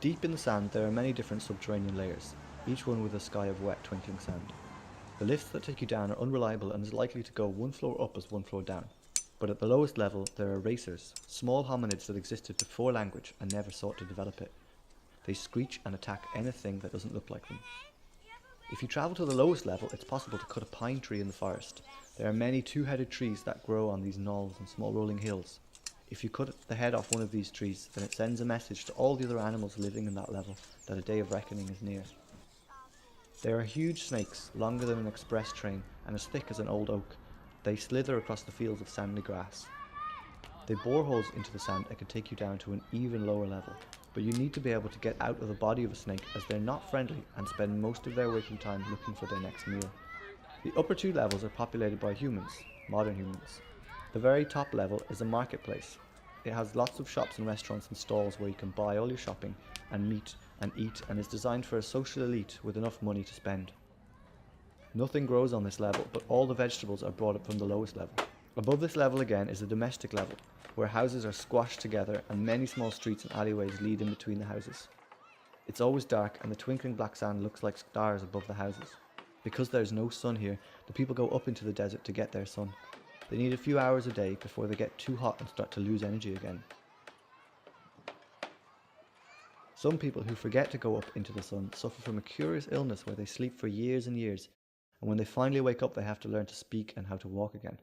Deep in the sand there are many different subterranean layers, each one with a sky of wet twinkling sand. The lifts that take you down are unreliable and is likely to go one floor up as one floor down. But at the lowest level there are racers, small hominids that existed before language and never sought to develop it. They screech and attack anything that doesn't look like them. If you travel to the lowest level, it's possible to cut a pine tree in the forest. There are many two-headed trees that grow on these knolls and small rolling hills. If you cut the head off one of these trees, then it sends a message to all the other animals living in that level that a day of reckoning is near. There are huge snakes, longer than an express train and as thick as an old oak. They slither across the fields of sandy grass. They bore holes into the sand and can take you down to an even lower level, but you need to be able to get out of the body of a snake as they're not friendly and spend most of their waking time looking for their next meal. The upper two levels are populated by humans, modern humans. The very top level is a marketplace. It has lots of shops and restaurants and stalls where you can buy all your shopping and meat and eat, and is designed for a social elite with enough money to spend. Nothing grows on this level, but all the vegetables are brought up from the lowest level. Above this level again is the domestic level, where houses are squashed together and many small streets and alleyways lead in between the houses. It's always dark and the twinkling black sand looks like stars above the houses. Because there's no sun here, the people go up into the desert to get their sun. They need a few hours a day before they get too hot and start to lose energy again. Some people who forget to go up into the sun suffer from a curious illness where they sleep for years and years, and when they finally wake up they have to learn to speak and how to walk again.